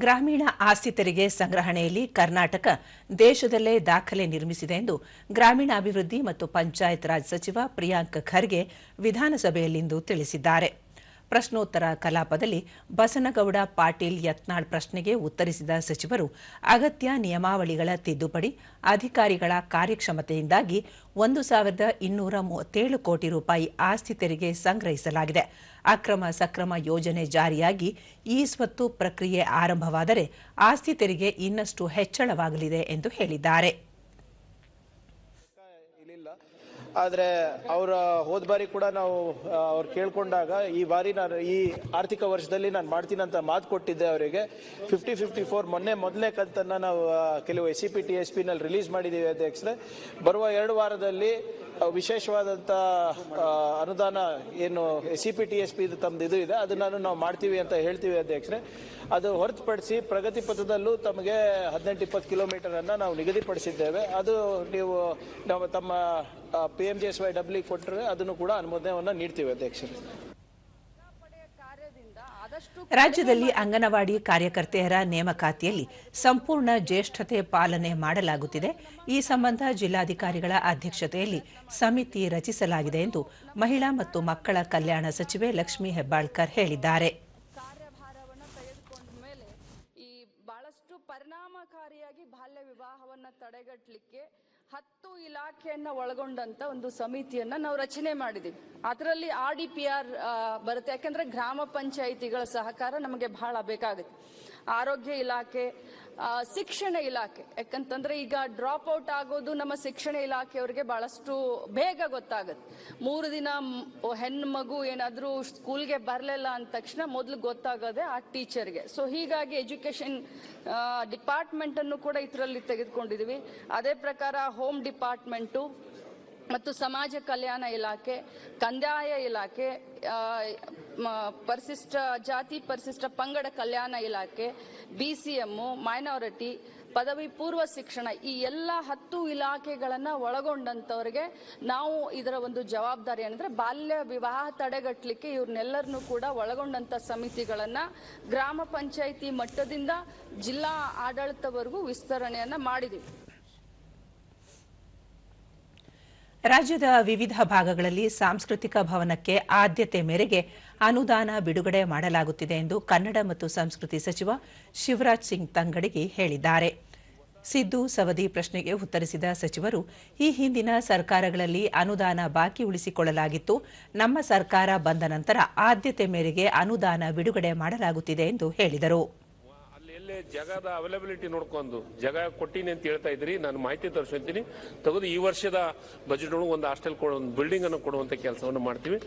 ಗ್ರಾಮೀಣ ಆಸ್ತಿ ತೆರಿಗೆ ಸಂಗ್ರಹಣೆಯಲ್ಲಿ ಕರ್ನಾಟಕ ದೇಶದಲ್ಲೇ ದಾಖಲೆ ನಿರ್ಮಿಸಿದೆ ಎಂದು ಗ್ರಾಮೀಣಾಭಿವೃದ್ಧಿ ಮತ್ತು ಪಂಚಾಯತ್ ರಾಜ್ ಸಚಿವ ಪ್ರಿಯಾಂಕ್ ಖರ್ಗೆ ವಿಧಾನಸಭೆಯಲ್ಲಿಂದು ತಿಳಿಸಿದ್ದಾರೆ. ಪ್ರಶ್ನೋತ್ತರ ಕಲಾಪದಲ್ಲಿ ಬಸನಗೌಡ ಪಾಟೀಲ್ ಯತ್ನಾಳ್ ಪ್ರಶ್ನೆಗೆ ಉತ್ತರಿಸಿದ ಸಚಿವರು, ಅಗತ್ಯ ನಿಯಮಾವಳಿಗಳ ತಿದ್ದುಪಡಿ, ಅಧಿಕಾರಿಗಳ ಕಾರ್ಯಕ್ಷಮತೆಯಿಂದಾಗಿ 1,237 ಕೋಟಿ ರೂಪಾಯಿ ಆಸ್ತಿ ತೆರಿಗೆ ಸಂಗ್ರಹಿಸಲಾಗಿದೆ. ಅಕ್ರಮ ಸಕ್ರಮ ಯೋಜನೆ ಜಾರಿಯಾಗಿ ಈ ಸ್ವತ್ತು ಪ್ರಕ್ರಿಯೆ ಆರಂಭವಾದರೆ ಆಸ್ತಿ ತೆರಿಗೆ ಇನ್ನಷ್ಟು ಹೆಚ್ಚಳವಾಗಲಿದೆ ಎಂದು ಹೇಳಿದ್ದಾರೆ. ಆದರೆ ಅವರ ಹೋದ ಬಾರಿ ಕೂಡ ನಾವು ಅವ್ರು ಕೇಳ್ಕೊಂಡಾಗ ಈ ಬಾರಿ ನಾನು ಈ ಆರ್ಥಿಕ ವರ್ಷದಲ್ಲಿ ನಾನು ಮಾಡ್ತೀನಿ ಅಂತ ಮಾತು ಕೊಟ್ಟಿದ್ದೆ. ಅವರಿಗೆ 50-54 ಮೊದಲನೇ ಕಂತನ್ನು ನಾವು ಕೆಲವು SCP TSP ನಲ್ಲಿ ರಿಲೀಸ್ ಮಾಡಿದ್ದೀವಿ ಅಧ್ಯಕ್ಷರೇ. ಬರುವ 2 ವಾರದಲ್ಲಿ ವಿಶೇಷವಾದಂಥ ಅನುದಾನ ಏನು SCP TSP ತಮ್ಮದು ಇದು ಇದೆ ಅದನ್ನು ನಾವು ಮಾಡ್ತೀವಿ ಅಂತ ಹೇಳ್ತೀವಿ ಅಧ್ಯಕ್ಷರೇ. ಅದು ಹೊರತುಪಡಿಸಿ ಪ್ರಗತಿ ಪಥದಲ್ಲೂ ತಮಗೆ 18-20 ಕಿಲೋಮೀಟರನ್ನು ನಾವು ನಿಗದಿಪಡಿಸಿದ್ದೇವೆ. ಅದು ನಾವು ತಮ್ಮ PMGSY ಕೊಟ್ಟರೆ ಅದನ್ನು ಕೂಡ ಅನುಮೋದನೆಯನ್ನು ನೀಡ್ತೀವಿ ಅಧ್ಯಕ್ಷರೇ. ರಾಜ್ಯದಲ್ಲಿ ಅಂಗನವಾಡಿ ಕಾರ್ಯಕರ್ತೆಯರ ನೇಮಕಾತಿಯಲ್ಲಿ ಸಂಪೂರ್ಣ ಜ್ಯೇಷ್ಠತೆ ಪಾಲನೆ ಮಾಡಲಾಗುತ್ತಿದೆ. ಈ ಸಂಬಂಧ ಜಿಲ್ಲಾಧಿಕಾರಿಗಳ ಅಧ್ಯಕ್ಷತೆಯಲ್ಲಿ ಸಮಿತಿ ರಚಿಸಲಾಗಿದೆ ಎಂದು ಮಹಿಳಾ ಮತ್ತು ಮಕ್ಕಳ ಕಲ್ಯಾಣ ಸಚಿವೆ ಲಕ್ಷ್ಮೀ ಹೆಬ್ಬಾಳ್ಕರ್ ಹೇಳಿದ್ದಾರೆ. ಕಾರ್ಯಭಾರವನ್ನು ತೆಗೆದುಕೊಂಡ ಮೇಲೆ ಈ ಬಹಳಷ್ಟು ಪರಿಣಾಮಕಾರಿಯಾಗಿ ಬಾಲ್ಯ ವಿವಾಹವನ್ನು ತಡೆಗಟ್ಟಲಿಕ್ಕೆ 10 ಇಲಾಖೆಯನ್ನ ಒಳಗೊಂಡಂತ ಒಂದು ಸಮಿತಿಯನ್ನ ನಾವು ರಚನೆ ಮಾಡಿದ್ದೀವಿ. ಅದರಲ್ಲಿ RDPR ಬರುತ್ತೆ. ಯಾಕಂದ್ರೆ ಗ್ರಾಮ ಪಂಚಾಯಿತಿಗಳ ಸಹಕಾರ ನಮಗೆ ಬಹಳ ಬೇಕಾಗುತ್ತೆ. ಆರೋಗ್ಯ ಇಲಾಖೆ, ಶಿಕ್ಷಣ ಇಲಾಖೆ, ಯಾಕಂತಂದ್ರೆ ಈಗ ಡ್ರಾಪ್ ಔಟ್ ಆಗೋದು ನಮ್ಮ ಶಿಕ್ಷಣ ಇಲಾಖೆಯವರಿಗೆ ಬಹಳಷ್ಟು ಬೇಗ ಗೊತ್ತಾಗುತ್ತೆ. 3 ದಿನ ಹೆಣ್ಣು ಮಗು ಏನಾದ್ರೂ ಸ್ಕೂಲ್ಗೆ ಬರಲಿಲ್ಲ ಅಂದ ತಕ್ಷಣ ಮೊದಲು ಗೊತ್ತಾಗೋದೆ ಆ ಟೀಚರ್ಗೆ. ಸೊ ಹೀಗಾಗಿ ಎಜುಕೇಶನ್ ಡಿಪಾರ್ಟ್ಮೆಂಟ್ ಅನ್ನು ಕೂಡ ಇದರಲ್ಲಿ ತೆಗೆದುಕೊಂಡಿದ್ದೀವಿ. ಅದೇ ಪ್ರಕಾರ ಹೋಮ್ ಡಿಪಾರ್ಟ್ಮೆಂಟು ಮತ್ತು ಸಮಾಜ ಕಲ್ಯಾಣ ಇಲಾಖೆ, ಕಂದಾಯ ಇಲಾಖೆ, ಪರಿಶಿಷ್ಟ ಜಾತಿ ಪರಿಶಿಷ್ಟ ಪಂಗಡ ಕಲ್ಯಾಣ ಇಲಾಖೆ, BCM, ಮೈನಾರಿಟಿ, ಪದವಿ ಪೂರ್ವ ಶಿಕ್ಷಣ, ಈ ಎಲ್ಲ 10 ಇಲಾಖೆಗಳನ್ನ ಒಳಗೊಂಡಂತವರಿಗೆ ನಾವು ಇದರ ಒಂದು ಜವಾಬ್ದಾರಿ ಅಂದ್ರೆ ಬಾಲ್ಯ ವಿವಾಹ ತಡೆಗಟ್ಟಲಿಕ್ಕೆ ಇವ್ರನ್ನೆಲ್ಲರನ್ನೂ ಕೂಡ ಒಳಗೊಂಡಂತ ಸಮಿತಿಗಳನ್ನ ಗ್ರಾಮ ಪಂಚಾಯಿತಿ ಮಟ್ಟದಿಂದ ಜಿಲ್ಲಾ ಆಡಳಿತವರೆಗೂ ವಿಸ್ತರಣೆಯನ್ನ ಮಾಡಿದ್ದೀವಿ. ರಾಜ್ಯದ ವಿವಿಧ ಭಾಗಗಳಲ್ಲಿ ಸಾಂಸ್ಕೃತಿಕ ಭವನಕ್ಕೆ ಆದ್ಯತೆ ಮೇರೆಗೆ ಅನುದಾನ ಬಿಡುಗಡೆ ಮಾಡಲಾಗುತ್ತಿದೆ ಎಂದು ಕನ್ನಡ ಮತ್ತು ಸಂಸ್ಕೃತಿ ಸಚಿವ ಶಿವರಾಜ್ ಸಿಂಗ್ ತಂಗಡಗಿ ಹೇಳಿದ್ದಾರೆ. ಸಿದ್ದು ಸವದಿ ಪ್ರಶ್ನೆಗೆ ಉತ್ತರಿಸಿದ ಸಚಿವರು, ಈ ಹಿಂದಿನ ಸರ್ಕಾರಗಳಲ್ಲಿ ಅನುದಾನ ಬಾಕಿ ಉಳಿಸಿಕೊಳ್ಳಲಾಗಿತ್ತು. ನಮ್ಮ ಸರ್ಕಾರ ಬಂದ ನಂತರ ಆದ್ಯತೆ ಮೇರೆಗೆ ಅನುದಾನ ಬಿಡುಗಡೆ ಮಾಡಲಾಗುತ್ತಿದೆ ಎಂದು ಹೇಳಿದರು. ಜಾಗದ ಅವೈಲಬಿಲಿಟಿ ನೋಡ್ಕೊಂಡು ಜಾಗ ಕೊಟ್ಟಿನಿ ಅಂತ ಹೇಳ್ತಾ ಇದ್ರಿ. ನಾನು ಮಾಹಿತಿ ತರಿಸ್ಕೊಂತೀನಿ ತೆಗೆದು ಈ ವರ್ಷದ ಬಜೆಟ್ ಒಂದು ಹಾಸ್ಟೆಲ್ ಒಂದು ಬಿಲ್ಡಿಂಗ್ ಅನ್ನು ಕೊಡುವಂತ ಕೆಲಸವನ್ನು ಮಾಡ್ತೀವಿ.